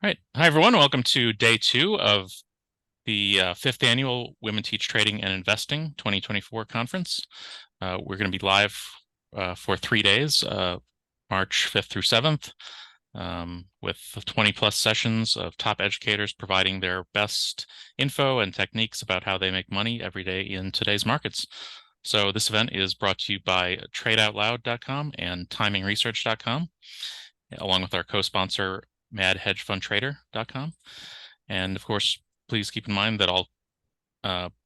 All right. Hi, everyone. Welcome to day two of the fifth annual Women Teach Trading and Investing 2024 conference. We're going to be live for 3 days, March 5th through 7th, with 20 plus sessions of top educators providing their best info and techniques about how they make money every day in today's markets. So this event is brought to you by TradeOutLoud.com and TimingResearch.com, along with our co-sponsor madhedgefundtrader.com. And of course, please keep in mind that all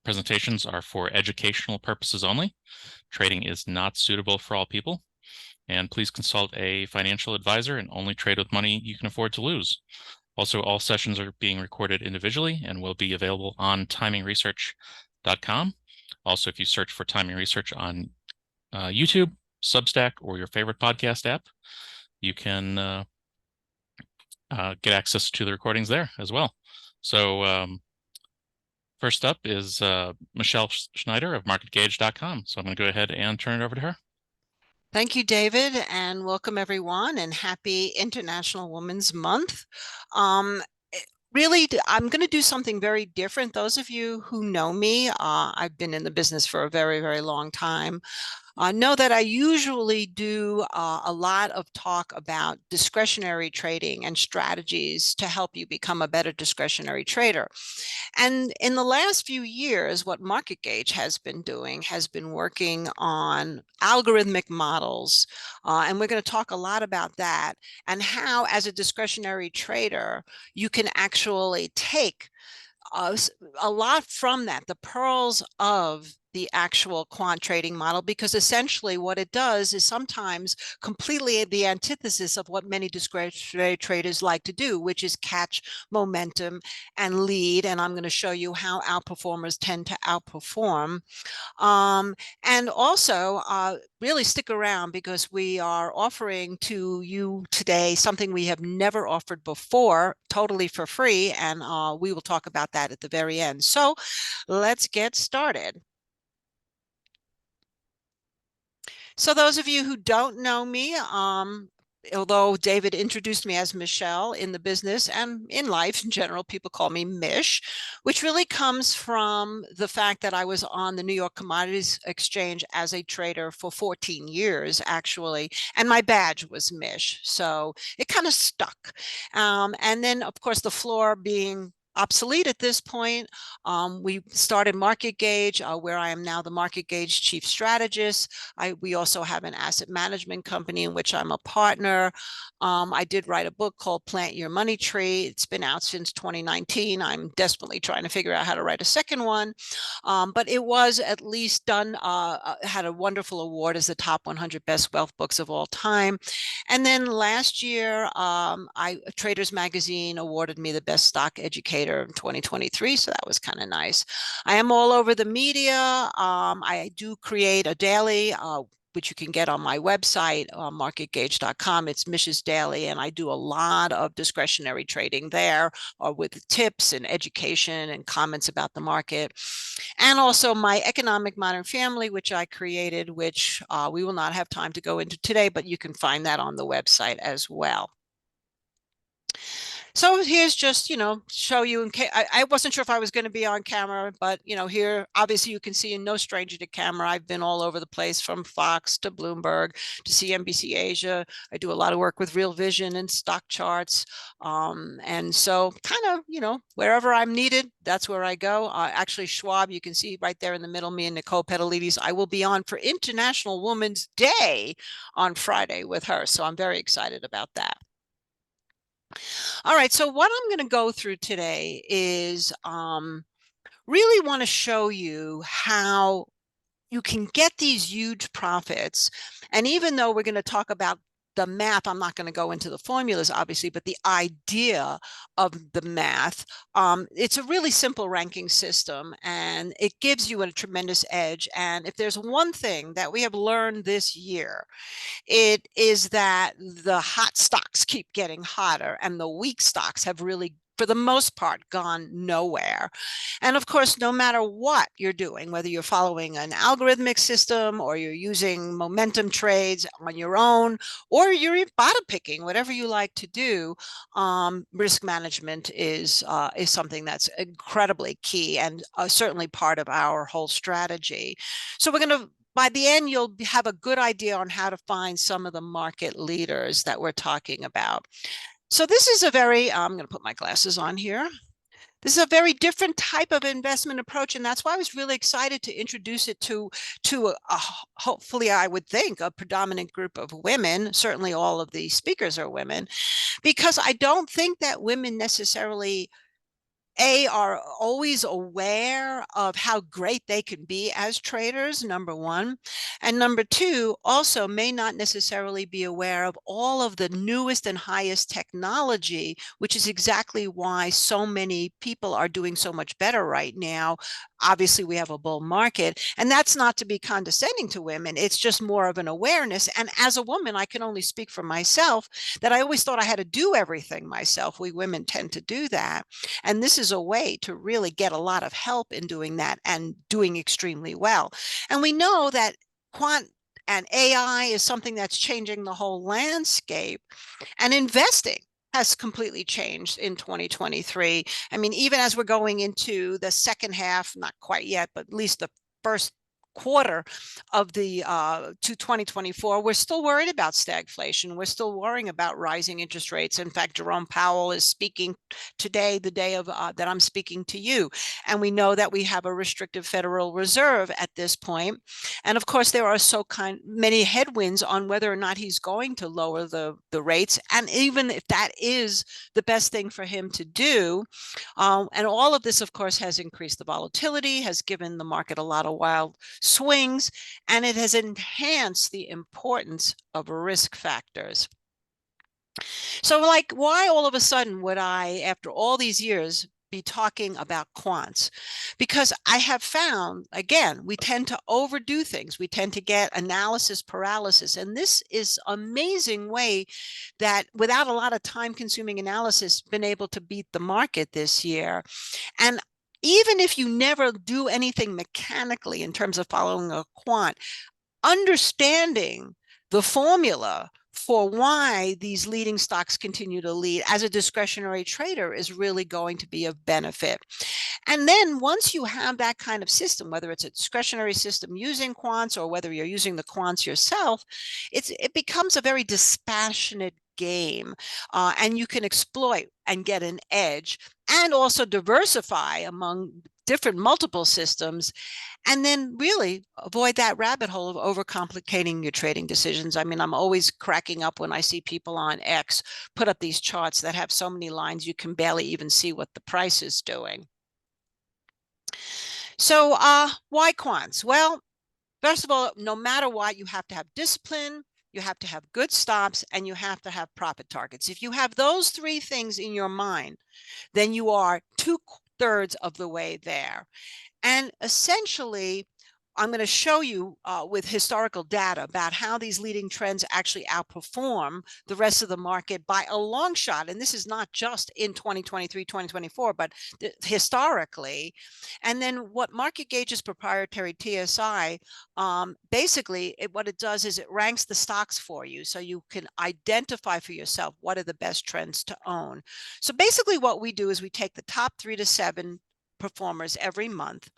presentations are for educational purposes only. Trading is not suitable for all people. And please consult a financial advisor and only trade with money you can afford to lose. Also, all sessions are being recorded individually and will be available on TimingResearch.com. Also, if you search for Timing Research on YouTube, Substack, or your favorite podcast app, you can get access to the recordings there as well. So first up is Michele Schneider of MarketGauge.com. So I'm going to go ahead and turn it over to her. Thank you, David, and welcome everyone, and happy International Women's Month. Really, I'm going to do something very different. Those of you who know me, I've been in the business for a very, very long time. Know that I usually do a lot of talk about discretionary trading and strategies to help you become a better discretionary trader. And in the last few years, what Market Gauge has been doing has been working on algorithmic models. And we're going to talk a lot about that and how, as a discretionary trader, you can actually take a lot from that, the pearls of the actual quant trading model, because essentially what it does is sometimes completely the antithesis of what many discretionary traders like to do, which is catch momentum and lead. And I'm going to show you how outperformers tend to outperform. And also really stick around, because we are offering to you today something we have never offered before, totally for free. And we will talk about that at the very end. So let's get started. So those of you who don't know me, although David introduced me as Michele in the business and in life in general, people call me Mish, which really comes from the fact that I was on the New York Commodities Exchange as a trader for 14 years, actually, and my badge was Mish. So it kind of stuck. And then, of course, the floor being obsolete at this point. We started Market Gauge, where I am now the Market Gauge chief strategist. We also have an asset management company in which I'm a partner. I did write a book called Plant Your Money Tree. It's been out since 2019. I'm desperately trying to figure out how to write a second one. But it was at least done, had a wonderful award as the top 100 best wealth books of all time. And then last year, Traders Magazine awarded me the best stock educator in 2023. So that was kind of nice. I am all over the media. I do create a daily, which you can get on my website, marketgauge.com. It's Mish's Daily, and I do a lot of discretionary trading there, with tips and education and comments about the market. And also my Economic Modern Family, which I created, which we will not have time to go into today, but you can find that on the website as well. So here's just, show you in case I wasn't sure if I was going to be on camera, but here, obviously you can see, no stranger to camera. I've been all over the place, from Fox to Bloomberg to CNBC Asia. I do a lot of work with Real Vision and stock charts. And so kind of, wherever I'm needed, that's where I go. Actually, Schwab, you can see right there in the middle, me and Nicole Petalides. I will be on for International Women's Day on Friday with her. So I'm very excited about that. All right, so what I'm going to go through today is really want to show you how you can get these huge profits. And even though we're going to talk about the math, I'm not going to go into the formulas, obviously, but the idea of the math, it's a really simple ranking system, and it gives you a tremendous edge. And if there's one thing that we have learned this year, it is that the hot stocks keep getting hotter and the weak stocks have really for the most part, gone nowhere. And of course, no matter what you're doing, whether you're following an algorithmic system or you're using momentum trades on your own, or you're bottom picking, whatever you like to do, risk management is something that's incredibly key and certainly part of our whole strategy. So we're going to by the end, you'll have a good idea on how to find some of the market leaders that we're talking about. So this is a very, I'm going to put my glasses on here. This is a very different type of investment approach, and that's why I was really excited to introduce it to hopefully, I would think, a predominant group of women. Certainly all of the speakers are women, because I don't think that women necessarily are always aware of how great they can be as traders, number one. And number two, also may not necessarily be aware of all of the newest and highest technology, which is exactly why so many people are doing so much better right now. Obviously, we have a bull market, and that's not to be condescending to women. It's just more of an awareness. And as a woman, I can only speak for myself that I always thought I had to do everything myself. We women tend to do that. And this is a way to really get a lot of help in doing that and doing extremely well. And we know that quant and AI is something that's changing the whole landscape, and investing has completely changed in 2023. I mean, even as we're going into the second half, not quite yet, but at least the first quarter of the to 2024, we're still worried about stagflation. We're still worrying about rising interest rates. In fact, Jerome Powell is speaking today, the day of that I'm speaking to you, and we know that we have a restrictive Federal Reserve at this point. And of course, there are so many headwinds on whether or not he's going to lower the rates, and even if that is the best thing for him to do. And all of this, of course, has increased the volatility, has given the market a lot of wild swings, and it has enhanced the importance of risk factors. So, like, why all of a sudden would I, after all these years, be talking about quants? Because I have found, again, we tend to overdo things. We tend to get analysis paralysis. And this is amazing way that without a lot of time consuming analysis, been able to beat the market this year. And even if you never do anything mechanically in terms of following a quant, understanding the formula for why these leading stocks continue to lead as a discretionary trader is really going to be of benefit. And then once you have that kind of system, whether it's a discretionary system using quants or whether you're using the quants yourself, it becomes a very dispassionate game, and you can exploit and get an edge and also diversify among different multiple systems, and then really avoid that rabbit hole of overcomplicating your trading decisions. I mean, I'm always cracking up when I see people on X put up these charts that have so many lines you can barely even see what the price is doing. So why quants? Well, first of all, no matter what, you have to have discipline, you have to have good stops, and you have to have profit targets. If you have those three things in your mind, then you are 2/3 of the way there. And essentially, I'm going to show you with historical data about how these leading trends actually outperform the rest of the market by a long shot. And this is not just in 2023, 2024, but historically. And then what Market Gauge's proprietary TSI, basically what it does is it ranks the stocks for you so you can identify for yourself what are the best trends to own. So basically what we do is we take the top 3 to 7 performers every month.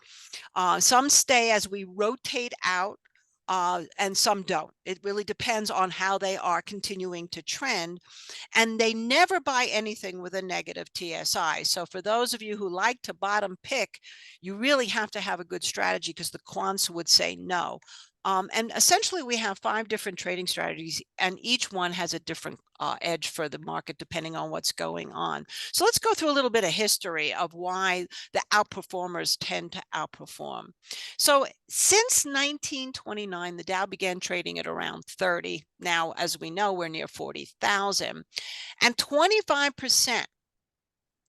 Some stay as we rotate out, and some don't. It really depends on how they are continuing to trend. And they never buy anything with a negative TSI. So for those of you who like to bottom pick, you really have to have a good strategy because the quants would say no. And essentially, we have 5 different trading strategies, and each one has a different edge for the market depending on what's going on. So let's go through a little bit of history of why the outperformers tend to outperform. So since 1929, the Dow began trading at around 30. Now, as we know, we're near 40,000, and 25%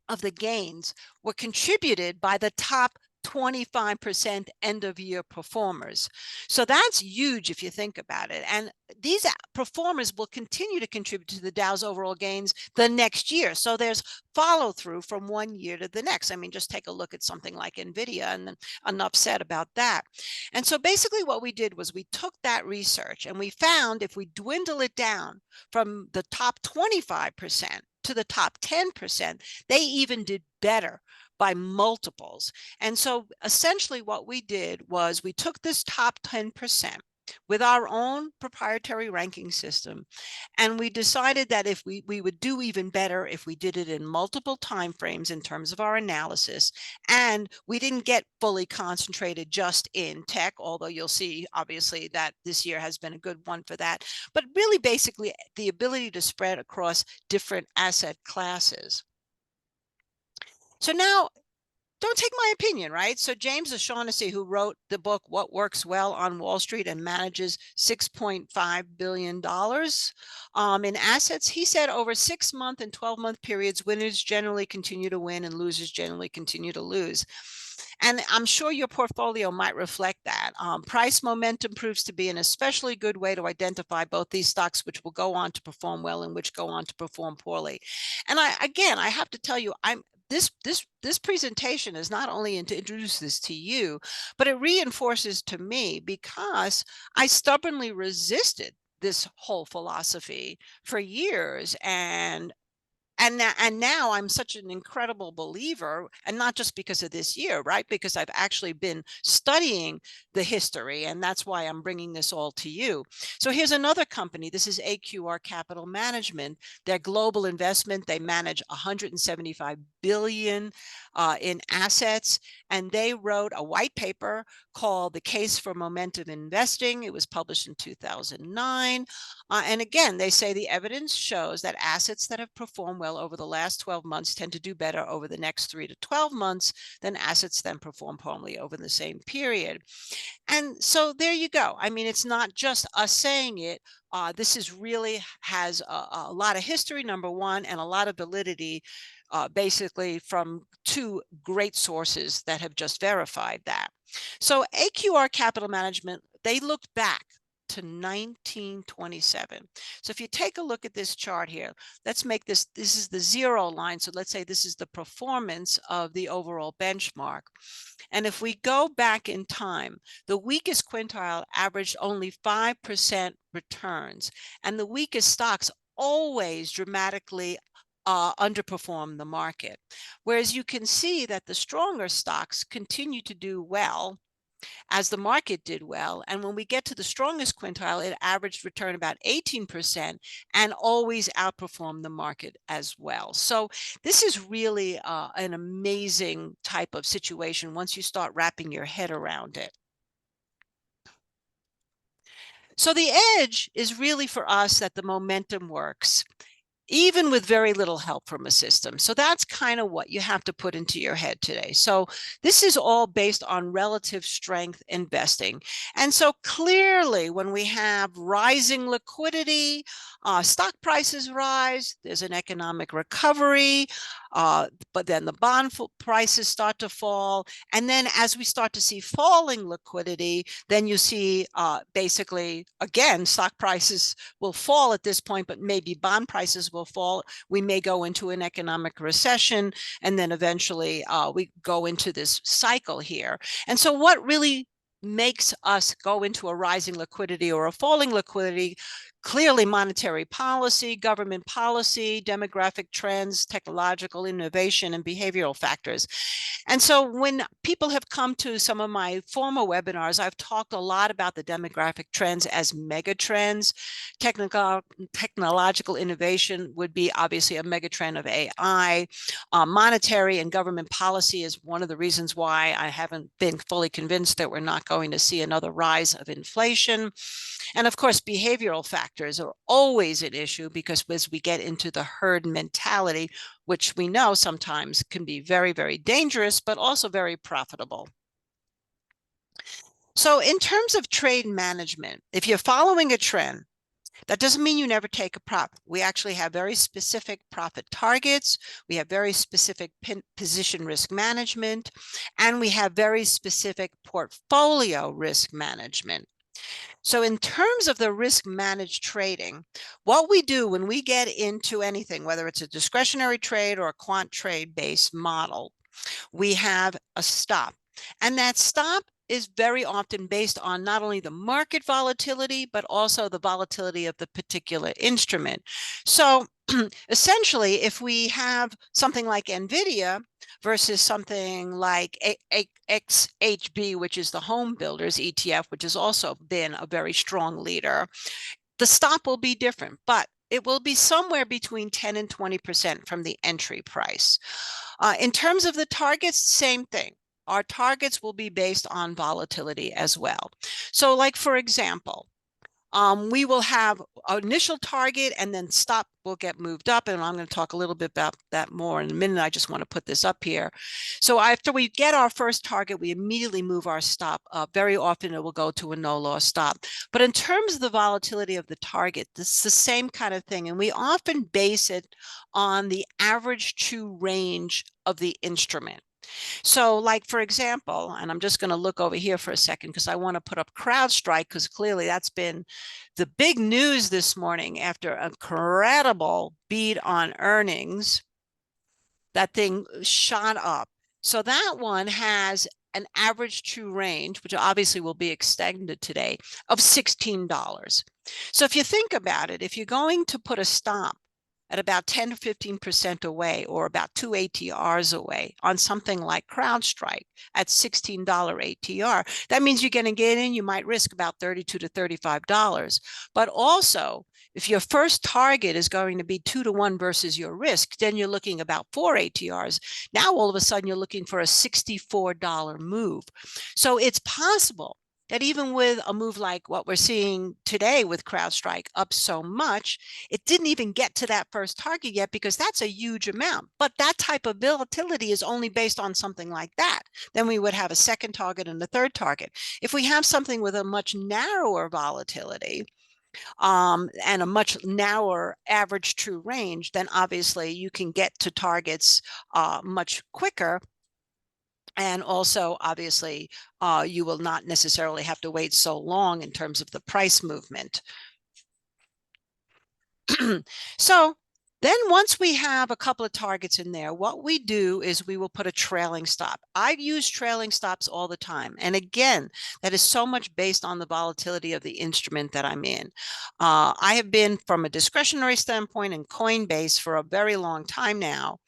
of the gains were contributed by the top 25% end of year performers. So that's huge if you think about it. And these performers will continue to contribute to the Dow's overall gains the next year. So there's follow through from one year to the next. I mean, just take a look at something like NVIDIA, and then enough said about that. And so basically what we did was we took that research and we found if we dwindle it down from the top 25% to the top 10%, they even did better by multiples. And so essentially what we did was we took this top 10% with our own proprietary ranking system, and we decided that if we would do even better if we did it in multiple time frames in terms of our analysis, and we didn't get fully concentrated just in tech, although you'll see obviously that this year has been a good one for that, but really basically the ability to spread across different asset classes. So now, don't take my opinion, right? So James O'Shaughnessy, who wrote the book, What Works Well on Wall Street and manages $6.5 billion in assets, he said over 6-month and 12-month periods, winners generally continue to win and losers generally continue to lose. And I'm sure your portfolio might reflect that. Price momentum proves to be an especially good way to identify both these stocks, which will go on to perform well and which go on to perform poorly. And I have to tell you, this presentation is not only to introduce this to you, but it reinforces to me, because I stubbornly resisted this whole philosophy for years, and now I'm such an incredible believer, and not just because of this year, right? Because I've actually been studying the history, and that's why I'm bringing this all to you. So here's another company. This is AQR Capital Management. They're global investment. They manage 175 billion in assets, and they wrote a white paper called The Case for Momentum Investing. It was published in 2009. And again, they say the evidence shows that assets that have performed well over the last 12 months tend to do better over the next 3 to 12 months than assets that perform poorly over the same period. And so there you go. I mean, it's not just us saying it. This is really has a lot of history, number one, and a lot of validity, basically from two great sources that have just verified that. So AQR Capital Management, they looked back to 1927. So if you take a look at this chart here, let's make this is the zero line. So let's say this is the performance of the overall benchmark. And if we go back in time, the weakest quintile averaged only 5% returns, and the weakest stocks always dramatically underperform the market. Whereas you can see that the stronger stocks continue to do well as the market did well. And when we get to the strongest quintile, it averaged return about 18% and always outperformed the market as well. So this is really an amazing type of situation once you start wrapping your head around it. So the edge is really for us that the momentum works, even with very little help from a system. So that's kind of what you have to put into your head today. So this is all based on relative strength investing. And so clearly when we have rising liquidity, stock prices rise, there's an economic recovery, but then the bond prices start to fall. And then as we start to see falling liquidity, then you see basically, again, stock prices will fall at this point, but maybe bond prices will fall. We may go into an economic recession, and then eventually we go into this cycle here. And so what really makes us go into a rising liquidity or a falling liquidity? Clearly monetary policy, government policy, demographic trends, technological innovation, and behavioral factors. And so when people have come to some of my former webinars, I've talked a lot about the demographic trends as mega trends. Technological innovation would be obviously a mega trend of AI. Monetary and government policy is one of the reasons why I haven't been fully convinced that we're not going to see another rise of inflation. And of course, behavioral factors are always an issue, because as we get into the herd mentality, which we know sometimes can be very, very dangerous, but also very profitable. So in terms of trade management, if you're following a trend, That doesn't mean you never take a profit. We actually have very specific profit targets. We have very specific position risk management, and we have very specific portfolio risk management. So in terms of the risk managed trading, what we do when we get into anything, whether it's a discretionary trade or a quant trade based model, we have a stop. And that stop is very often based on not only the market volatility, but also the volatility of the particular instrument. So essentially, if we have something like NVIDIA versus something like XHB, which is the home builders ETF, which has also been a very strong leader, the stop will be different, but it will be somewhere between 10 and 20% from the entry price. In terms of the targets, same thing. Our targets will be based on volatility as well. So like, for example, we will have an initial target and then stop will get moved up. And I'm going to talk a little bit about that more in a minute. I just want to put this up here. So after we get our first target, we immediately move our stop up. Very often it will go to a no loss stop. But in terms of the volatility of the target, this is the same kind of thing. And we often base it on the average true range of the instrument. So like, for example, and I'm just going to look over here for a second because I want to put up CrowdStrike because clearly that's been the big news this morning after an incredible beat on earnings. That thing shot up. So that one has an average true range, which obviously will be extended today, of $16. So if you think about it, if you're going to put a stop at about 10 to 15% away or about 2 ATRs away on something like CrowdStrike at $16 ATR, that means you're going to get in, you might risk about $32 to $35. But also, if your first target is going to be 2 to 1 versus your risk, then you're looking about 4 ATRs. Now, all of a sudden, you're looking for a $64 move. So it's possible that even with a move like what we're seeing today with CrowdStrike up so much, it didn't even get to that first target yet because that's a huge amount. But that type of volatility is only based on something like that. Then we would have a second target and a third target. If we have something with a much narrower volatility, and a much narrower average true range, then obviously you can get to targets much quicker. And also, obviously, you will not necessarily have to wait so long in terms of the price movement. So then once we have a couple of targets in there, what we do is we will put a trailing stop. I use trailing stops all the time. And again, that is so much based on the volatility of the instrument that I'm in. I have been from a discretionary standpoint in Coinbase for a very long time now.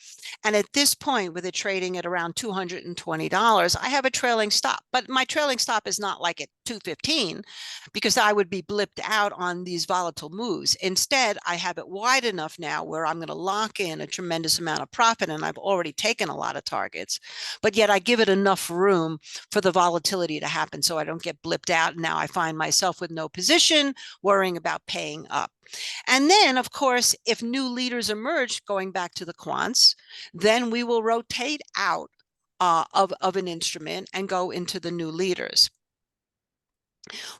And at this point, with it trading at around $220, I have a trailing stop. But my trailing stop is not like at 215 because I would be blipped out on these volatile moves. Instead, I have it wide enough now where I'm going to lock in a tremendous amount of profit, and I've already taken a lot of targets, but yet I give it enough room for the volatility to happen so I don't get blipped out. And now I find myself with no position, worrying about paying up. And then, of course, if new leaders emerge, going back to the quants, then we will rotate out of an instrument and go into the new leaders.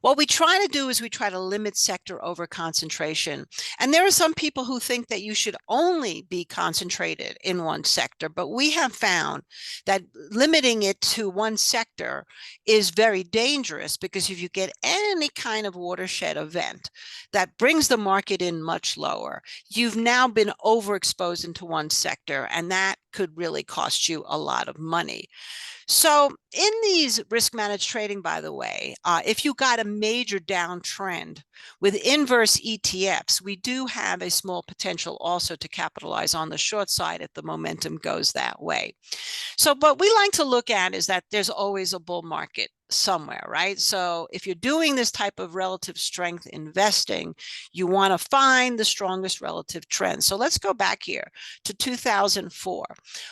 What we try to do is we try to limit sector over concentration. And there are some people who think that you should only be concentrated in one sector, but we have found that limiting it to one sector is very dangerous because if you get any kind of watershed event that brings the market in much lower, you've now been overexposed into one sector, and that could really cost you a lot of money. So in these risk managed trading, by the way, if you got a major downtrend with inverse ETFs, we do have a small potential also to capitalize on the short side if the momentum goes that way. So what we like to look at is that there's always a bull market somewhere, right? So if you're doing this type of relative strength investing, you want to find the strongest relative trend. So let's go back here to 2004.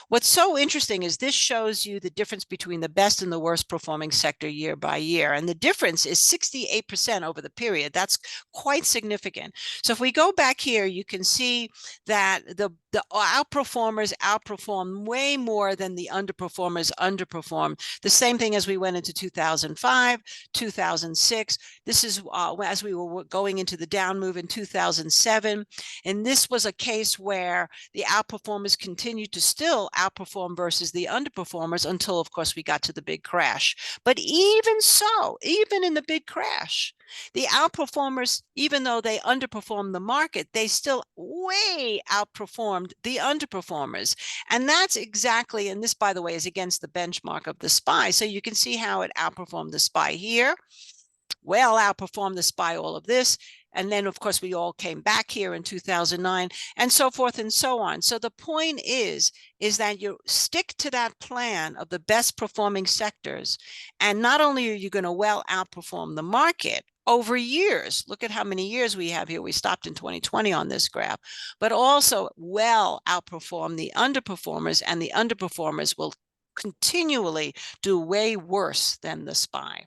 What's so interesting is this shows you the difference between the best and the worst performing sector year by year. And the difference is 68% over the period. That's quite significant. So if we go back here, you can see that the outperformers outperform way more than the underperformers underperform. The same thing as we went into 2008. 2005, 2006. This is as we were going into the down move in 2007. And this was a case where the outperformers continued to still outperform versus the underperformers until, of course, we got to the big crash. But even so, even in the big crash, the outperformers, even though they underperformed the market, they still way outperformed the underperformers. And that's exactly, and this, by the way, is against the benchmark of the SPY. So you can see how it outperformed the SPY here. Well, outperformed the SPY, all of this. And then, of course, we all came back here in 2009 and so forth and so on. So the point is that you stick to that plan of the best performing sectors. And not only are you going to well outperform the market over years, look at how many years we have here. We stopped in 2020 on this graph, but also well outperform the underperformers, and the underperformers will continually do way worse than the SPY.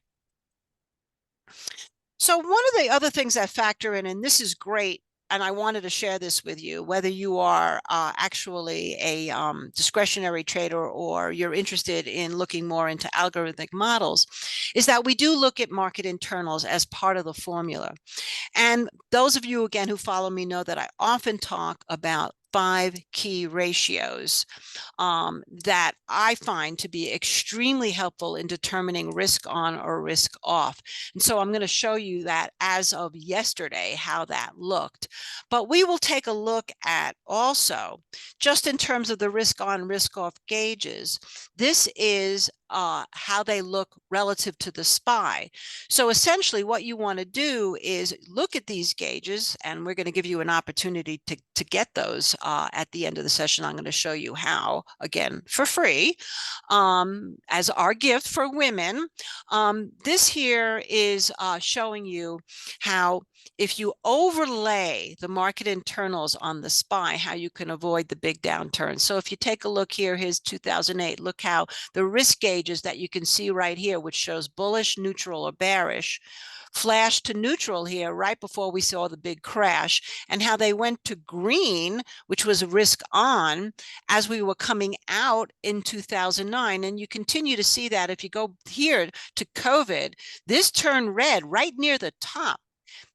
So one of the other things that factor in, and this is great, and I wanted to share this with you, whether you are actually a discretionary trader or you're interested in looking more into algorithmic models, is that we do look at market internals as part of the formula. And those of you, again, who follow me know that I often talk about 5 key ratios that I find to be extremely helpful in determining risk on or risk off. And so I'm going to show you that as of yesterday, how that looked. But we will take a look at also, just in terms of the risk on, risk off gauges, this is how they look relative to the SPY. So essentially what you want to do is look at these gauges, and we're going to give you an opportunity to get those at the end of the session. I'm going to show you how, again, for free, as our gift for women. This here is showing you how, if you overlay the market internals on the SPY, how you can avoid the big downturn. So if you take a look here, here's 2008. Look how the risk gauges that you can see right here, which shows bullish, neutral, or bearish, flashed to neutral here right before we saw the big crash, and how they went to green, which was risk on, as we were coming out in 2009. And you continue to see that if you go here to COVID, this turned red right near the top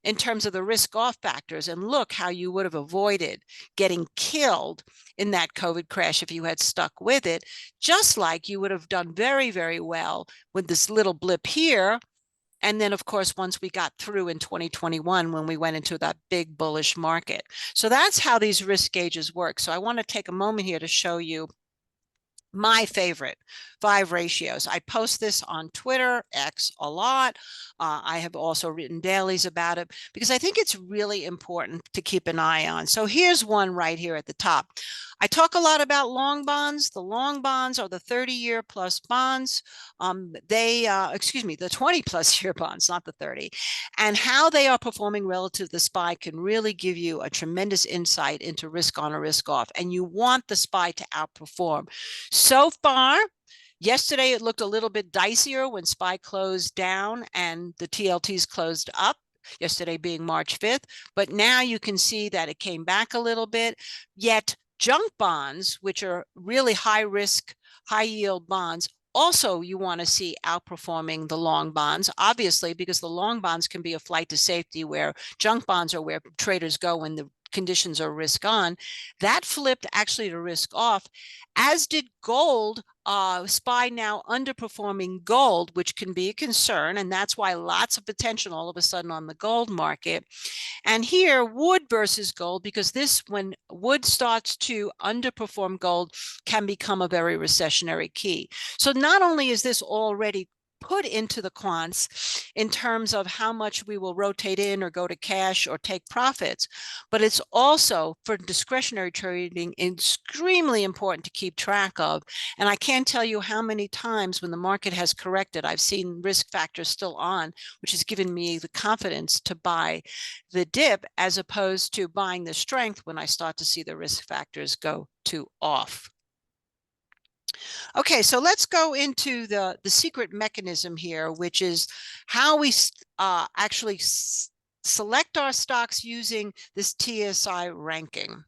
in terms of the risk off factors. And look how you would have avoided getting killed in that COVID crash if you had stuck with it, just like you would have done very, very well with this little blip here. And then, of course, once we got through in 2021, when we went into that big bullish market. So that's how these risk gauges work. So I want to take a moment here to show you my favorite 5 ratios. I post this on Twitter, X, a lot. I have also written dailies about it because I think it's really important to keep an eye on. So here's one right here at the top. I talk a lot about long bonds. The long bonds are the 30-year plus bonds. The 20 plus year bonds, not the 30. And how they are performing relative to the SPY can really give you a tremendous insight into risk on or risk off. And you want the SPY to outperform. So far, yesterday it looked a little bit dicier when SPY closed down and the TLTs closed up, yesterday being March 5th. But now you can see that it came back a little bit, yet junk bonds, which are really high risk, high yield bonds, also you want to see outperforming the long bonds, obviously, because the long bonds can be a flight to safety, where junk bonds are where traders go when the conditions are risk on. That flipped actually to risk off, as did gold. SPY now underperforming gold, which can be a concern, and that's why lots of attention all of a sudden on the gold market. And here, wood versus gold, because this, when wood starts to underperform gold, can become a very recessionary key. So not only is this already put into the quants in terms of how much we will rotate in or go to cash or take profits, but it's also, for discretionary trading, extremely important to keep track of. And I can't tell you how many times when the market has corrected, I've seen risk factors still on, which has given me the confidence to buy the dip as opposed to buying the strength when I start to see the risk factors go to off. Okay, so let's go into the secret mechanism here, which is how we actually select our stocks using this TSI ranking.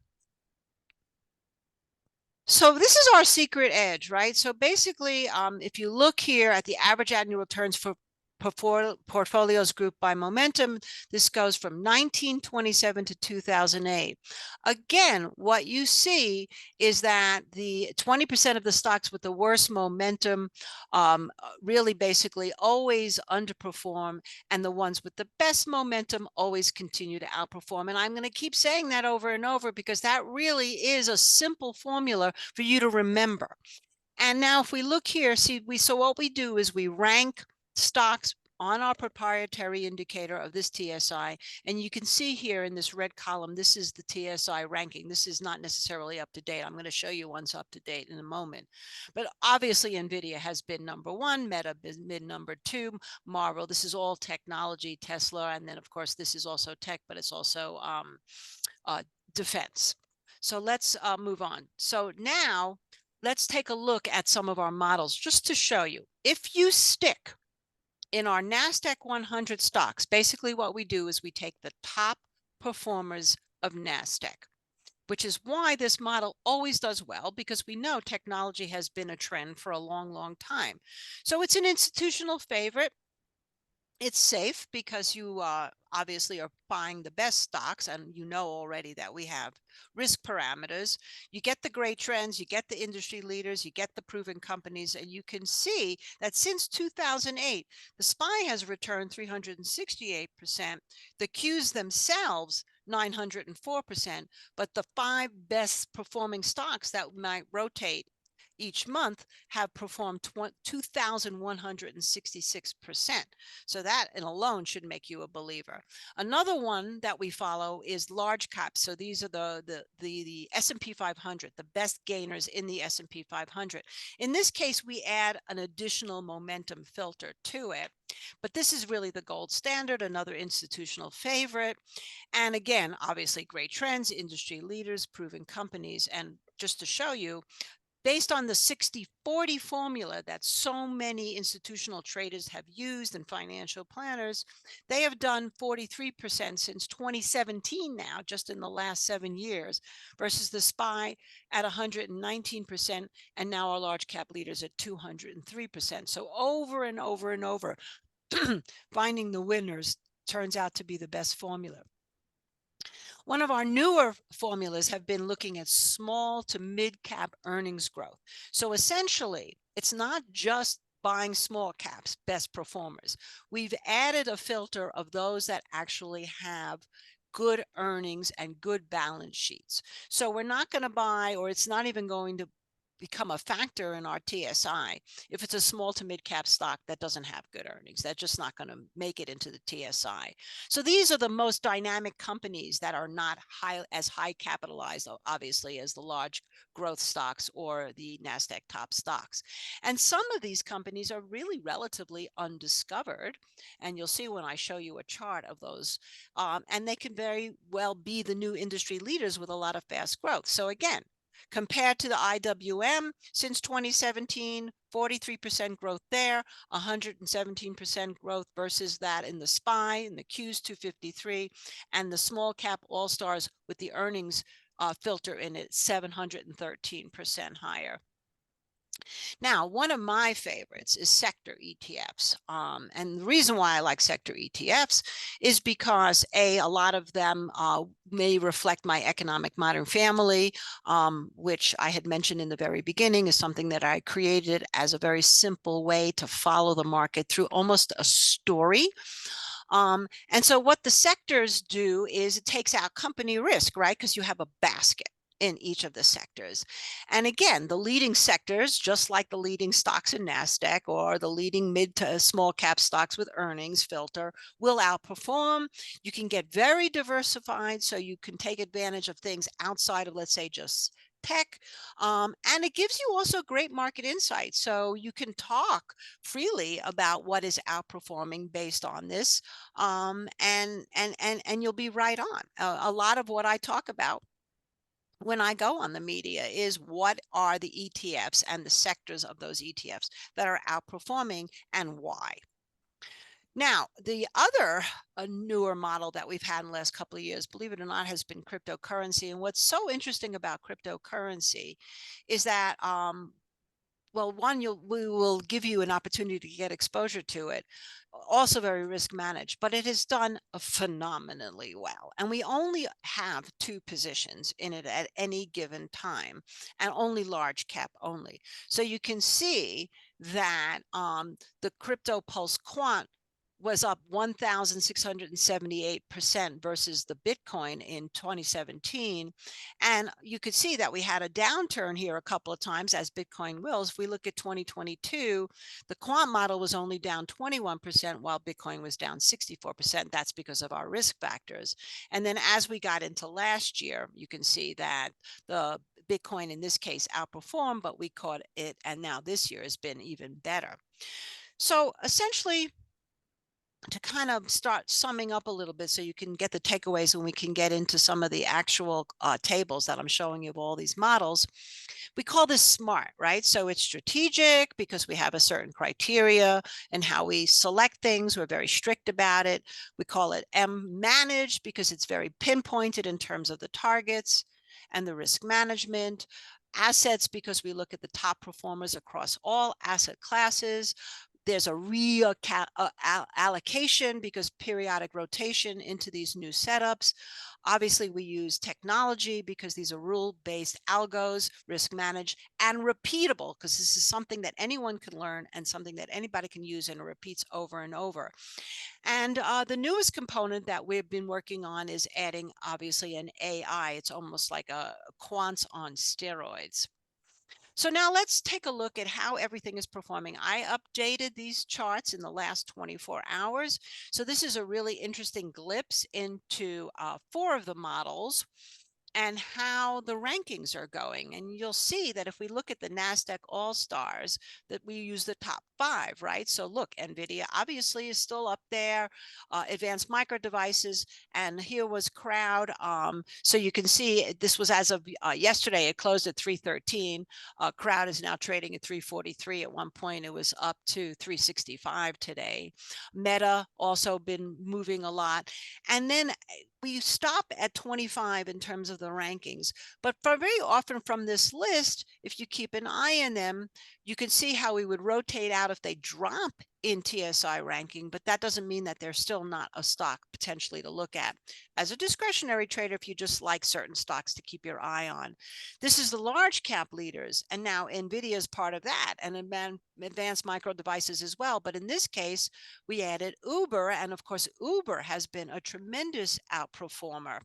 So this is our secret edge, right? So basically, if you look here at the average annual returns for portfolios grouped by momentum, this goes from 1927 to 2008. Again, what you see is that the 20% of the stocks with the worst momentum really basically always underperform, and the ones with the best momentum always continue to outperform. And I'm going to keep saying that over and over because that really is a simple formula for you to remember. And now if we look here, see, so what we do is we rank stocks on our proprietary indicator of this TSI. And you can see here in this red column, this is the TSI ranking. This is not necessarily up to date. I'm going to show you one's up to date in a moment. But obviously, NVIDIA has been number one, Meta been number two, Marvel. This is all technology, Tesla. And then, of course, this is also tech, but it's also defense. So let's move on. So now let's take a look at some of our models just to show you. If you stick in our NASDAQ 100 stocks, basically what we do is we take the top performers of NASDAQ, which is why this model always does well, because we know technology has been a trend for a long, long time. So it's an institutional favorite. It's safe because you obviously are buying the best stocks, and you know already that we have risk parameters. You get the great trends, you get the industry leaders, you get the proven companies, and you can see that since 2008, the SPY has returned 368%, the Qs themselves 904%, but the 5 best performing stocks that might rotate each month have performed 2,166%. So that in alone should make you a believer. Another one that we follow is large caps. So these are the S&P 500, the best gainers in the S&P 500. In this case, we add an additional momentum filter to it. But this is really the gold standard, another institutional favorite. And again, obviously great trends, industry leaders, proven companies. And just to show you, based on the 60-40 formula that so many institutional traders have used and financial planners, they have done 43% since 2017 now, just in the last 7 years, versus the SPY at 119%, and now our large cap leaders at 203%. So over and over and over, finding the winners turns out to be the best formula. One of our newer formulas have been looking at small to mid cap earnings growth. So essentially, it's not just buying small caps, best performers. We've added a filter of those that actually have good earnings and good balance sheets. So we're not going to buy, or it's not even going to become a factor in our TSI if it's a small to mid cap stock that doesn't have good earnings. That's just not going to make it into the TSI. So these are the most dynamic companies that are not as high capitalized, obviously, as the large growth stocks or the NASDAQ top stocks. And some of these companies are really relatively undiscovered. And you'll see when I show you a chart of those. And they can very well be the new industry leaders with a lot of fast growth. So again, compared to the IWM since 2017, 43% growth there, 117% growth versus that in the SPY, in the Qs 253, and the small cap all stars with the earnings filter in it, 713% higher. Now, one of my favorites is sector ETFs. And the reason why I like sector ETFs is because a lot of them may reflect my economic modern family, which I had mentioned in the very beginning is something that I created as a very simple way to follow the market through almost a story. And so what the sectors do is it takes out company risk, right? Because you have a basket in each of the sectors. And again, the leading sectors, just like the leading stocks in NASDAQ or the leading mid to small cap stocks with earnings filter, will outperform. You can get very diversified, so you can take advantage of things outside of, let's say, just tech. And it gives you also great market insight. So you can talk freely about what is outperforming based on this. And you'll be right on. A lot of what I talk about when I go on the media is what are the ETFs and the sectors of those ETFs that are outperforming and why. Now, the other newer model that we've had in the last couple of years, believe it or not, has been cryptocurrency. And what's so interesting about cryptocurrency is that well, one, we will give you an opportunity to get exposure to it, also very risk managed, but it has done phenomenally well. And we only have two positions in it at any given time, and only large cap only. So you can see that the crypto pulse quant was up 1,678% versus the Bitcoin in 2017. And you could see that we had a downturn here a couple of times, as Bitcoin will. If we look at 2022, the quant model was only down 21%, while Bitcoin was down 64%. That's because of our risk factors. And then as we got into last year, you can see that the Bitcoin in this case outperformed, but we caught it. And now this year has been even better. So essentially, to kind of start summing up a little bit so you can get the takeaways and we can get into some of the actual tables that I'm showing you of all these models. We call this SMART, right? So it's strategic because we have a certain criteria and how we select things. We're very strict about it. We call it M, managed, because it's very pinpointed in terms of the targets and the risk management. Assets, because we look at the top performers across all asset classes. There's a reallocation because periodic rotation into these new setups. Obviously, we use technology because these are rule-based algos, risk managed, and repeatable, because this is something that anyone can learn and something that anybody can use, and it repeats over and over. And the newest component that we've been working on is adding, obviously, an AI. It's almost like a quants on steroids. So now let's take a look at how everything is performing. I updated these charts in the last 24 hours. So this is a really interesting glimpse into 4 of the models and how the rankings are going. And you'll see that if we look at the NASDAQ All-Stars, that we use the top 5, right? So look, NVIDIA obviously is still up there, Advanced Micro Devices, and here was Crowd. So you can see this was as of yesterday, it closed at 313. Crowd is now trading at 343. At one point, it was up to 365 today. Meta also been moving a lot. And then we stop at 25 in terms of the rankings, but very often from this list, if you keep an eye on them, you can see how we would rotate out if they drop in TSI ranking, but that doesn't mean that they're still not a stock potentially to look at. As a discretionary trader, if you just like certain stocks to keep your eye on. This is the large cap leaders, and now NVIDIA is part of that, and Advanced Micro Devices as well. But in this case, we added Uber, and of course, Uber has been a tremendous outperformer.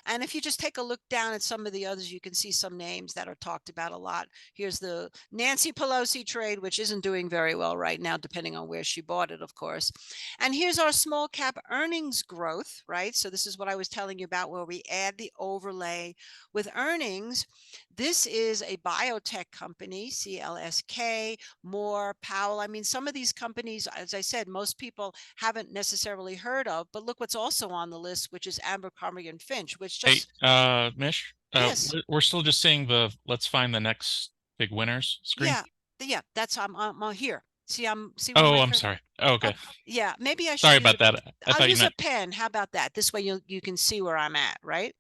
And if you just take a look down at some of the others, you can see some names that are talked about a lot. Here's the Nancy Pelosi trade, which isn't doing very well right now, depending on where she bought it, of course. And here's our small cap earnings growth, right? So this is what I was telling you about, where we add the overlay with earnings. This is a biotech company, CLSK, Moore, Powell. I mean, some of these companies, as I said, most people haven't necessarily heard of, but look what's also on the list, which is Abercrombie and Finch, which Hey, just, Mish, yes, we're still just seeing the let's find the next big winners screen. yeah, yeah, that's, I'm here. See where Oh, my I'm cursor, sorry. Oh, oh, okay. yeah, maybe I should Sorry use about that. I I'll thought you use a meant pen. How about that? This way you can see where I'm at, right?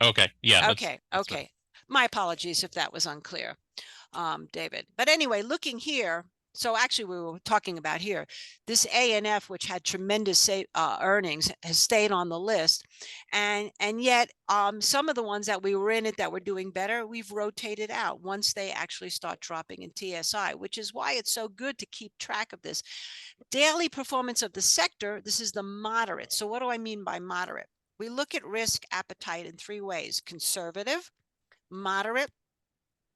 okay. Yeah, Okay, that's fine. okay. My apologies if that was unclear, David. But anyway, looking here, so actually we were talking about here, this ANF, which had tremendous earnings, has stayed on the list. And yet some of the ones that we were in it that were doing better, we've rotated out once they actually start dropping in TSI, which is why it's so good to keep track of this. Daily performance of the sector, this is the moderate. So what do I mean by moderate? We look at risk appetite in 3 ways: conservative, moderate,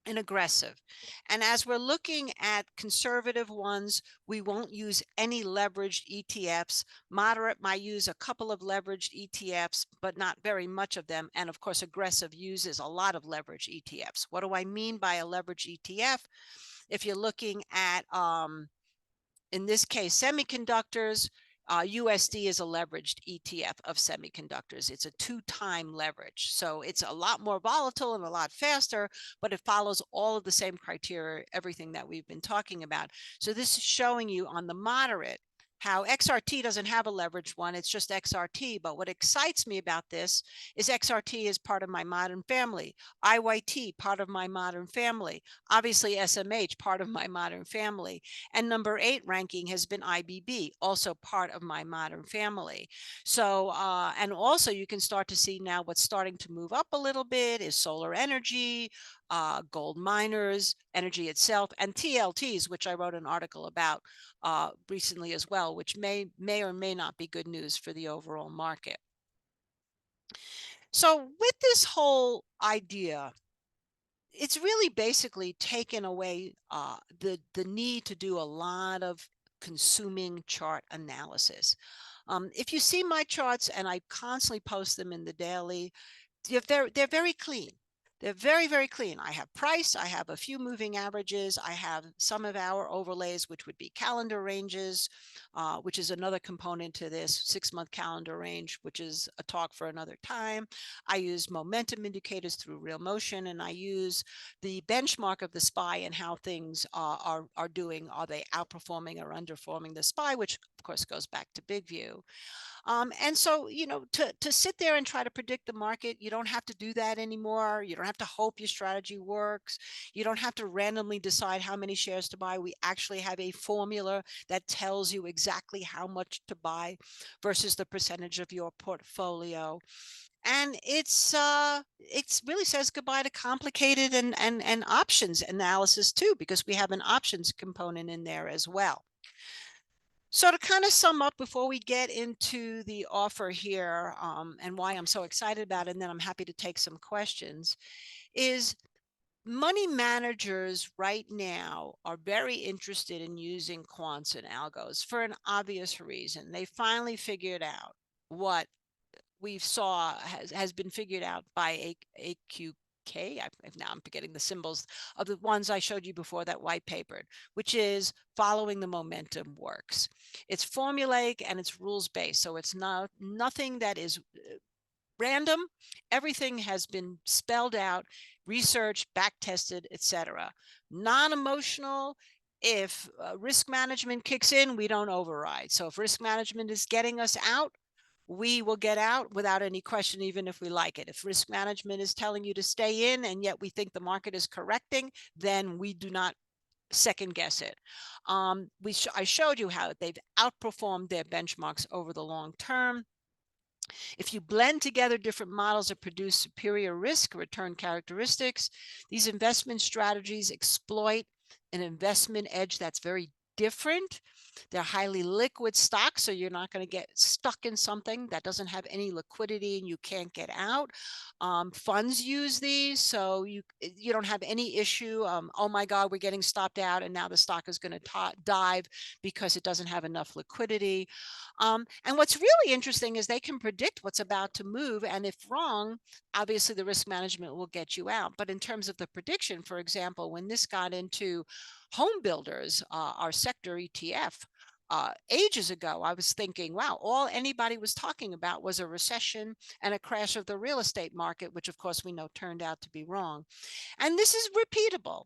and aggressive. And as we're looking at conservative ones, we won't use any leveraged ETFs. Moderate might use a couple of leveraged ETFs, but not very much of them. And of course, aggressive uses a lot of leveraged ETFs. What do I mean by a leveraged ETF? If you're looking at, in this case, semiconductors, USD is a leveraged ETF of semiconductors. It's a 2-time leverage. So it's a lot more volatile and a lot faster, but it follows all of the same criteria, everything that we've been talking about. So this is showing you on the moderate how XRT doesn't have a leveraged one. It's just XRT. But what excites me about this is XRT is part of my modern family. IYT, part of my modern family. Obviously, SMH, part of my modern family. And number 8 ranking has been IBB, also part of my modern family. So, and also you can start to see now what's starting to move up a little bit is solar energy, gold miners, energy itself, and TLTs, which I wrote an article about recently as well, which may or may not be good news for the overall market. So with this whole idea, it's really basically taken away the need to do a lot of consuming chart analysis. If you see my charts, and I constantly post them in the daily, they're very clean. They're very, very clean. I have price, I have a few moving averages, I have some of our overlays, which would be calendar ranges, which is another component to this 6-month calendar range, which is a talk for another time. I use momentum indicators through real motion, and I use the benchmark of the SPY and how things are doing. Are they outperforming or underperforming the SPY, which of course goes back to big view. And so, you know, to sit there and try to predict the market, you don't have to do that anymore. You don't have to hope your strategy works. You don't have to randomly decide how many shares to buy. We actually have a formula that tells you exactly how much to buy versus the percentage of your portfolio. And it's really says goodbye to complicated and options analysis too, because we have an options component in there as well. So to kind of sum up before we get into the offer here, and why I'm so excited about it, and then I'm happy to take some questions, is money managers right now are very interested in using quants and algos for an obvious reason. They finally figured out what we saw has been figured out by AQK. Now I'm forgetting the symbols of the ones I showed you before that white papered, which is following the momentum works. It's formulaic and it's rules based, so it's nothing that is random. Everything has been spelled out, researched, back tested, etc. Non-emotional. If risk management kicks in, we don't override. So if risk management is getting us out, we will get out without any question, even if we like it. If risk management is telling you to stay in and yet we think the market is correcting, then we do not second guess it. I showed you how they've outperformed their benchmarks over the long term. If you blend together different models that produce superior risk return characteristics, these investment strategies exploit an investment edge that's very different. They're highly liquid stocks, so you're not going to get stuck in something that doesn't have any liquidity and you can't get out. Funds use these, so you don't have any issue. Oh my God, we're getting stopped out, and now the stock is going to dive because it doesn't have enough liquidity. And what's really interesting is they can predict what's about to move, and if wrong, obviously the risk management will get you out. But in terms of the prediction, for example, when this got into home builders, our sector ETF, ages ago, I was thinking, wow, all anybody was talking about was a recession and a crash of the real estate market, which of course we know turned out to be wrong. And this is repeatable.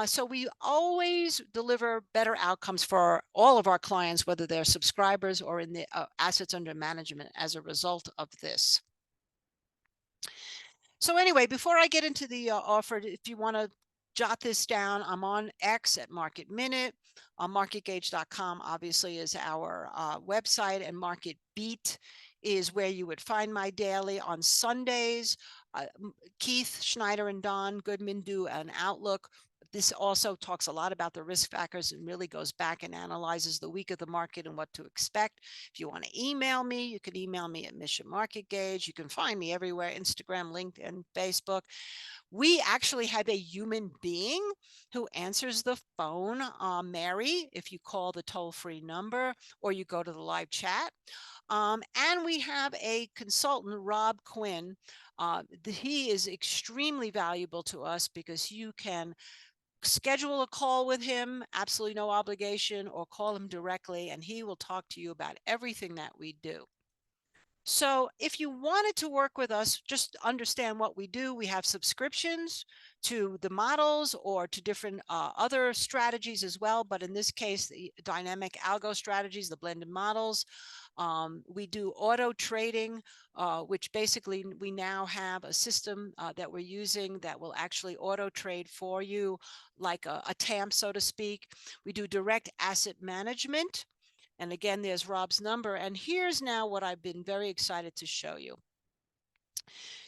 So we always deliver better outcomes for all of our clients, whether they're subscribers or in the assets under management as a result of this. So anyway, before I get into the offer, if you want to jot this down, I'm on X at Market Minute. MarketGauge.com obviously is our website, and Market Beat is where you would find my daily on Sundays. Keith Schneider and Don Goodman do an outlook. This also talks a lot about the risk factors and really goes back and analyzes the week of the market and what to expect. If you want to email me, you can email me at Mission Market Gauge. You can find me everywhere: Instagram, LinkedIn, Facebook. We actually have a human being who answers the phone, Mary, if you call the toll-free number or you go to the live chat. And we have a consultant, Rob Quinn. He is extremely valuable to us because you can schedule a call with him, absolutely no obligation, or call him directly, and he will talk to you about everything that we do. So if you wanted to work with us, just understand what we do. We have subscriptions to the models or to different other strategies as well. But in this case, the dynamic algo strategies, the blended models. We do auto trading, which basically we now have a system that we're using that will actually auto trade for you, like a TAMP, so to speak. We do direct asset management. And again, there's Rob's number. And here's now what I've been very excited to show you.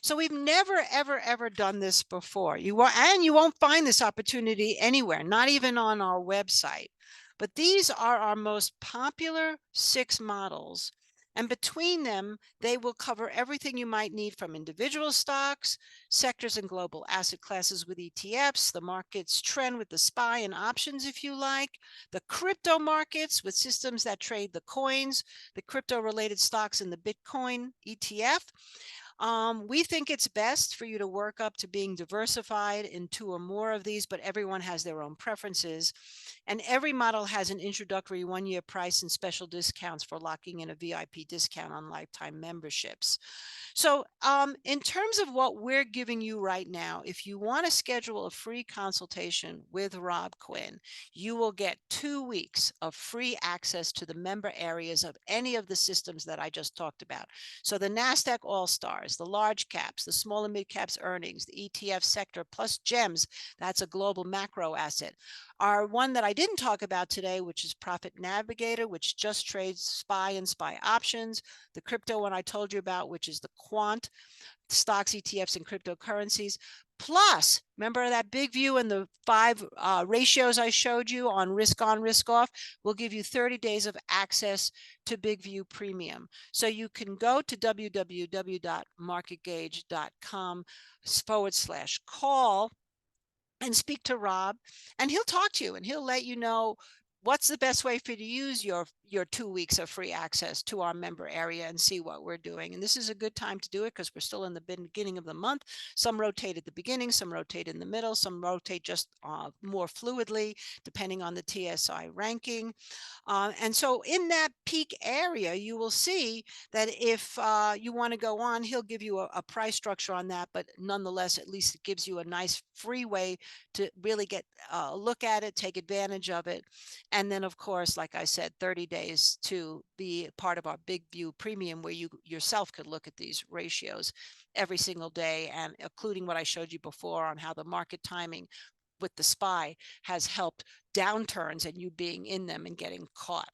So we've never, ever, ever done this before. You won't find this opportunity anywhere, not even on our website. But these are our most popular 6 models. And between them, they will cover everything you might need from individual stocks, sectors and global asset classes with ETFs, the market's trend with the SPY and options, if you like, the crypto markets with systems that trade the coins, the crypto-related stocks in the Bitcoin ETF. We think it's best for you to work up to being diversified in 2 or more of these, but everyone has their own preferences. And every model has an introductory 1-year price and special discounts for locking in a VIP discount on lifetime memberships. So in terms of what we're giving you right now, if you want to schedule a free consultation with Rob Quinn, you will get 2 weeks of free access to the member areas of any of the systems that I just talked about. So the NASDAQ All-Stars, the large caps, the small and mid caps earnings, the ETF sector, plus GEMS, that's a global macro asset. Our one that I didn't talk about today, which is Profit Navigator, which just trades SPY and SPY options. The crypto one I told you about, which is the quant, stocks, ETFs, and cryptocurrencies. Plus, remember that big view and the 5 ratios I showed you on risk on, risk off? We'll give you 30 days of access to Big View Premium. So you can go to www.marketgauge.com/call and speak to Rob, and he'll talk to you and he'll let you know what's the best way for you to use your 2 weeks of free access to our member area and see what we're doing. And this is a good time to do it because we're still in the beginning of the month. Some rotate at the beginning, some rotate in the middle, some rotate just more fluidly depending on the TSI ranking. And so in that peak area, you will see that if you want to go on, he'll give you a price structure on that, but nonetheless, at least it gives you a nice free way to really get a look at it, take advantage of it. And then, of course, like I said, 30 days to be part of our Big View Premium, where you yourself could look at these ratios every single day, and including what I showed you before on how the market timing with the SPY has helped downturns and you being in them and getting caught.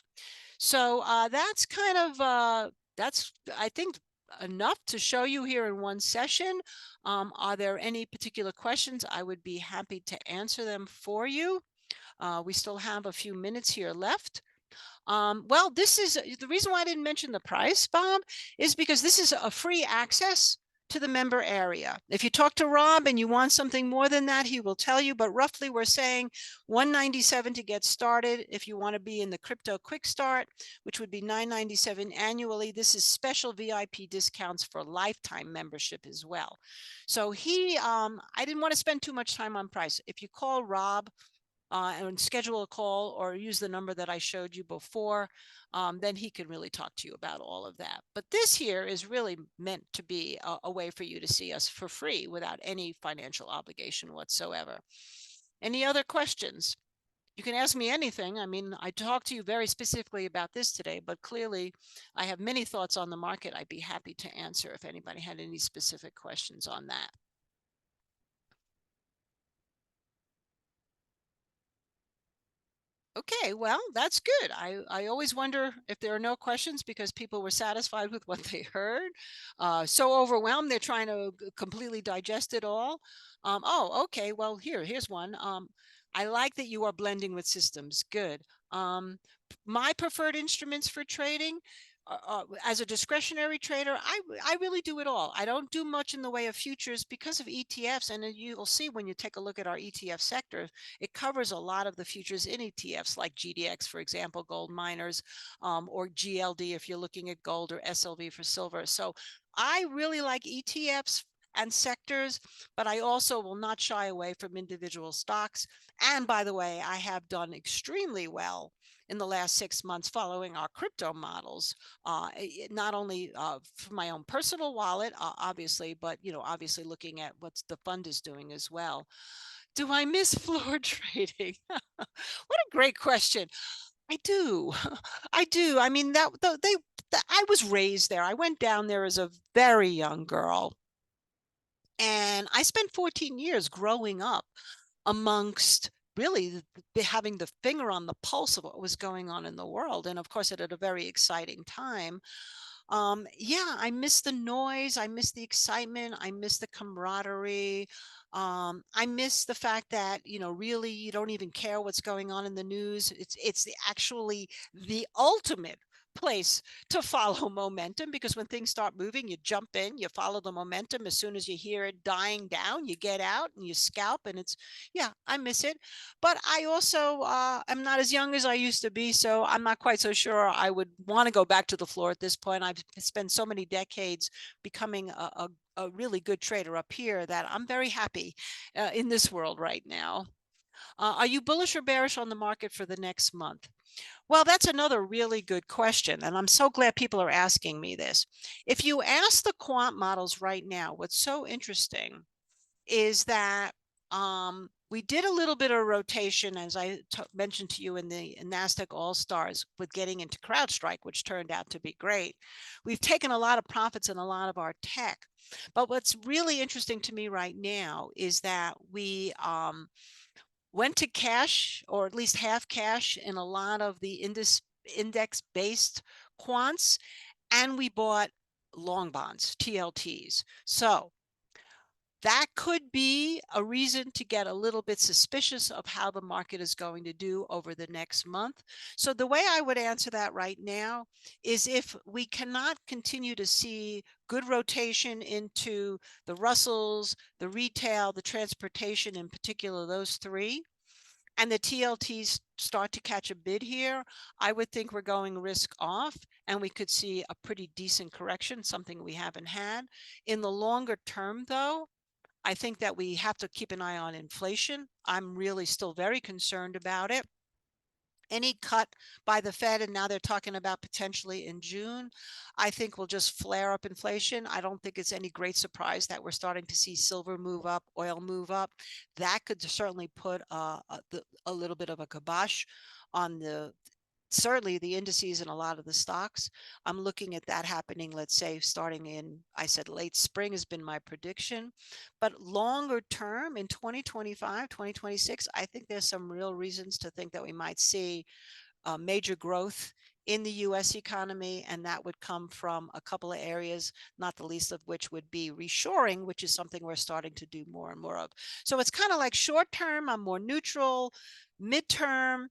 So that's kind of, that's, I think, enough to show you here in one session. Are there any particular questions? I would be happy to answer them for you. We still have a few minutes here left. Well, this is the reason why I didn't mention the price, Bob, is because this is a free access to the member area. If you talk to Rob and you want something more than that, he will tell you, but roughly we're saying $197 to get started. If you want to be in the crypto quick start, which would be $997 annually, this is special VIP discounts for lifetime membership as well. So I didn't want to spend too much time on price. If you call Rob, and schedule a call or use the number that I showed you before, then he can really talk to you about all of that. But this here is really meant to be a way for you to see us for free without any financial obligation whatsoever. Any other questions? You can ask me anything. I mean, I talked to you very specifically about this today, but clearly I have many thoughts on the market. I'd be happy to answer if anybody had any specific questions on that. Okay, well, that's good. I always wonder if there are no questions because people were satisfied with what they heard. So overwhelmed, they're trying to completely digest it all. Oh, okay, well, here's one. I like that you are blending with systems. Good. My preferred instruments for trading, as a discretionary trader, I really do it all. I don't do much in the way of futures because of ETFs. And you'll see when you take a look at our ETF sector, it covers a lot of the futures in ETFs like GDX, for example, gold miners, or GLD if you're looking at gold, or SLV for silver. So I really like ETFs and sectors, but I also will not shy away from individual stocks. And by the way, I have done extremely well in the last 6 months following our crypto models, not only for my own personal wallet, obviously, but obviously looking at what the fund is doing as well. Do I miss floor trading? What a great question. I do. I do. I mean, I was raised there. I went down there as a very young girl, and I spent 14 years growing up amongst really having the finger on the pulse of what was going on in the world. And of course, at a very exciting time. Yeah, I miss the noise. I miss the excitement. I miss the camaraderie. I miss the fact that, really you don't even care what's going on in the news. Actually the ultimate place to follow momentum, because when things start moving, you jump in, you follow the momentum. As soon as you hear it dying down, you get out and you scalp, and yeah, I miss it. But I also am not as young as I used to be, so I'm not quite so sure I would want to go back to the floor at this point. I've spent so many decades becoming a really good trader up here that I'm very happy in this world right now. Are you bullish or bearish on the market for the next month? Well, that's another really good question, and I'm so glad people are asking me this. If you ask the quant models right now, what's so interesting is that we did a little bit of rotation, as I mentioned to you, in the NASDAQ All-Stars with getting into CrowdStrike, which turned out to be great. We've taken a lot of profits in a lot of our tech. But what's really interesting to me right now is that we went to cash, or at least half cash, in a lot of the index-based quants, and we bought long bonds, TLTs. So that could be a reason to get a little bit suspicious of how the market is going to do over the next month. So the way I would answer that right now is, if we cannot continue to see good rotation into the Russells, the retail, the transportation, in particular, those three, and the TLTs start to catch a bid here, I would think we're going risk off, and we could see a pretty decent correction, something we haven't had. In the longer term, though, I think that we have to keep an eye on inflation. I'm really still very concerned about it. Any cut by the Fed, and now they're talking about potentially in June, I think will just flare up inflation. I don't think it's any great surprise that we're starting to see silver move up, oil move up. That could certainly put a little bit of a kibosh on certainly the indices and a lot of the stocks. I'm looking at that happening, let's say, starting in, I said late spring has been my prediction. But longer term, in 2025, 2026, I think there's some real reasons to think that we might see major growth in the US economy, and that would come from a couple of areas, not the least of which would be reshoring, which is something we're starting to do more and more of. So it's kind of like short term, I'm more neutral. Midterm,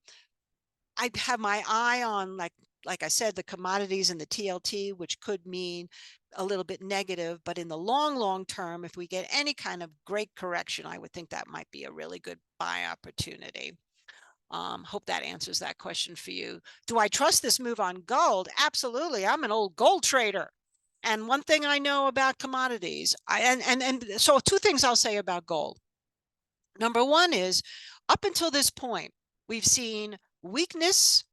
I have my eye on, like I said, the commodities and the TLT, which could mean a little bit negative. But in the long term, if we get any kind of great correction, I would think that might be a really good buy opportunity. Hope that answers that question for you. Do I trust this move on gold? Absolutely. I'm an old gold trader. And one thing I know about commodities, so two things I'll say about gold. Number one is, up until this point, we've seen weakness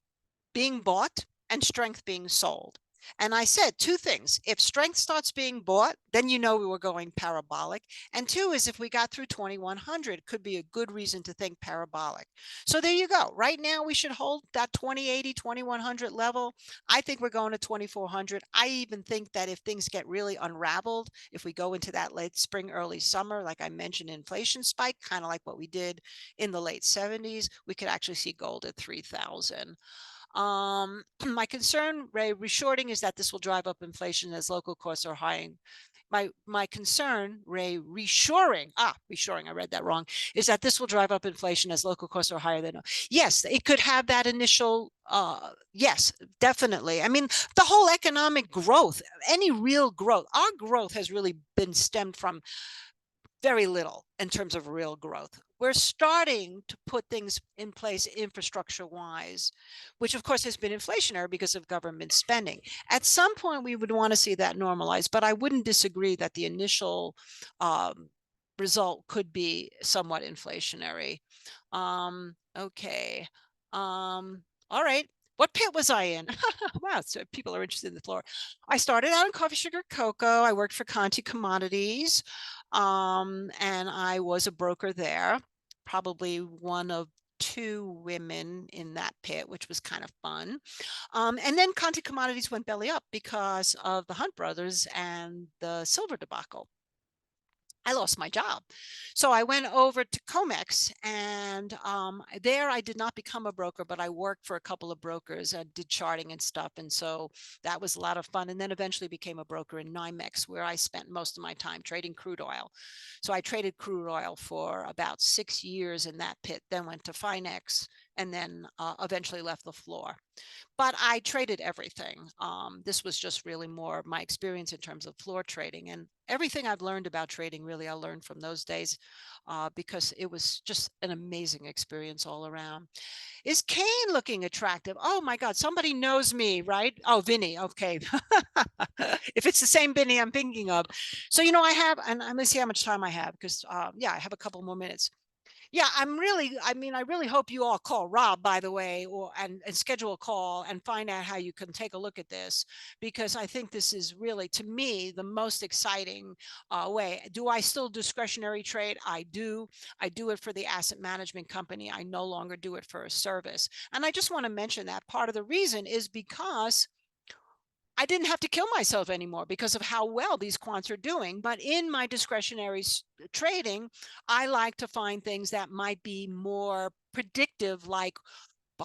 being bought and strength being sold. And I said two things. If strength starts being bought, then we were going parabolic. And two is, if we got through 2100, could be a good reason to think parabolic. So there you go. Right now, we should hold that 2080, 2100 level. I think we're going to 2400. I even think that if things get really unraveled, if we go into that late spring, early summer, like I mentioned, inflation spike, kind of like what we did in the late 70s, we could actually see gold at 3000. My concern, Ray, reshorting, is that this will drive up inflation as local costs are high. My concern, Ray, reshoring, I read that wrong, is that this will drive up inflation as local costs are higher than. Yes, it could have that initial, yes, definitely. I mean, the whole economic growth, any real growth, our growth has really been stemmed from very little in terms of real growth. We're starting to put things in place infrastructure wise, which of course has been inflationary because of government spending. At some point, we would want to see that normalize, but I wouldn't disagree that the initial result could be somewhat inflationary. Okay. All right. What pit was I in? Wow, so people are interested in the floor. I started out in coffee, sugar, cocoa. I worked for Conti Commodities, and I was a broker there, probably one of two women in that pit, which was kind of fun. And then Conti Commodities went belly up because of the Hunt brothers and the silver debacle. I lost my job. So I went over to Comex, and there I did not become a broker, but I worked for a couple of brokers. I did charting and stuff. And so that was a lot of fun. And then eventually became a broker in NYMEX, where I spent most of my time trading crude oil. So I traded crude oil for about 6 years in that pit, then went to Finex, and then eventually left the floor. But I traded everything. This was just really more my experience in terms of floor trading, and everything I've learned about trading, really, I learned from those days because it was just an amazing experience all around. Is Kane looking attractive? Oh my God, somebody knows me, right? Oh, Vinny. Okay. If it's the same Vinny I'm thinking of. So, I have, and I'm going to see how much time I have because, yeah, I have a couple more minutes. Yeah, I really hope you all call Rob, by the way, and schedule a call and find out how you can take a look at this, because I think this is really, to me, the most exciting way. Do I still discretionary trade? I do. I do it for the asset management company. I no longer do it for a service. And I just want to mention that part of the reason is because I didn't have to kill myself anymore because of how well these quants are doing. But in my discretionary trading, I like to find things that might be more predictive, like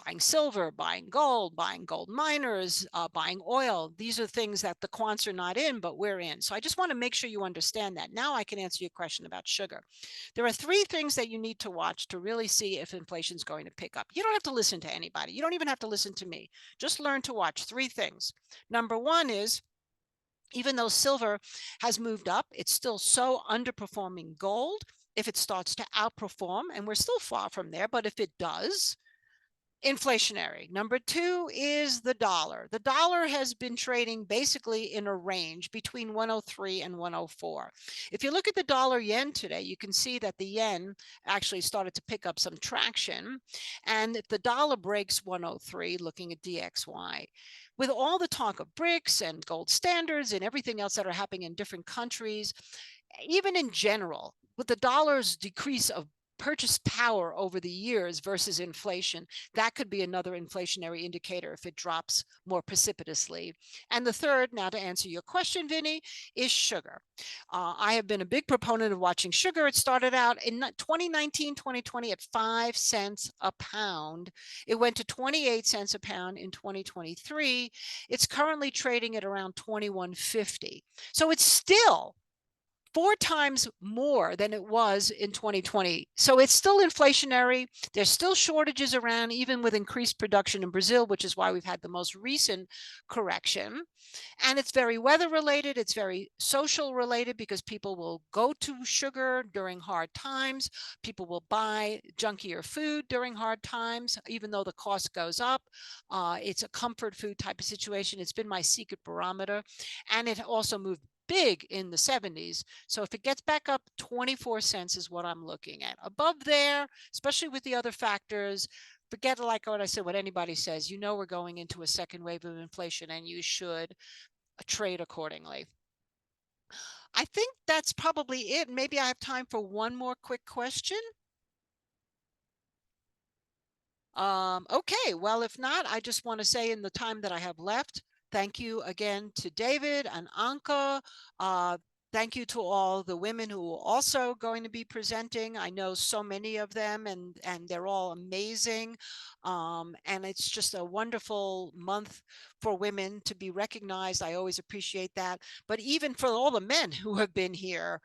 buying silver, buying gold miners, buying oil. These are things that the quants are not in, but we're in. So I just want to make sure you understand that. Now I can answer your question about sugar. There are 3 things that you need to watch to really see if inflation is going to pick up. You don't have to listen to anybody. You don't even have to listen to me. Just learn to watch 3 things. Number 1 is, even though silver has moved up, it's still so underperforming gold. If it starts to outperform, and we're still far from there, but if it does, inflationary. Number 2 is the dollar. The dollar has been trading basically in a range between 103 and 104. If you look at the dollar yen today, you can see that the yen actually started to pick up some traction. And if the dollar breaks 103, looking at DXY, with all the talk of BRICS and gold standards and everything else that are happening in different countries, even in general, with the dollar's decrease of purchase power over the years versus inflation, that could be another inflationary indicator if it drops more precipitously. And the third, now to answer your question, Vinny, is sugar. I have been a big proponent of watching sugar. It started out in 2019, 2020 at 5 cents a pound. It went to 28 cents a pound in 2023. It's currently trading at around 21.50. So it's still 4 times more than it was in 2020. So it's still inflationary. There's still shortages around, even with increased production in Brazil, which is why we've had the most recent correction. And it's very weather related. It's very social related, because people will go to sugar during hard times. People will buy junkier food during hard times, even though the cost goes up. It's a comfort food type of situation. It's been my secret barometer. And it also moved big in the 70s. So if it gets back up, 24 cents is what I'm looking at. Above there, especially with the other factors, forget, like what I said, what anybody says, we're going into a second wave of inflation, and you should trade accordingly. I think that's probably it. Maybe I have time for one more quick question. Okay, well, if not, I just want to say, in the time that I have left, thank you again to David and Anka. Thank you to all the women who are also going to be presenting. I know so many of them, and they're all amazing. And it's just a wonderful month for women to be recognized. I always appreciate that. But even for all the men who have been here,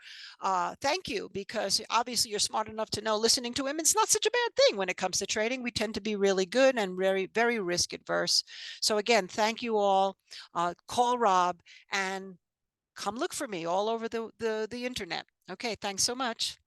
thank you, because obviously you're smart enough to know listening to women is not such a bad thing when it comes to trading. We tend to be really good and very, very risk adverse. So again, thank you all. Call Rob and come look for me all over the internet. Okay, thanks so much.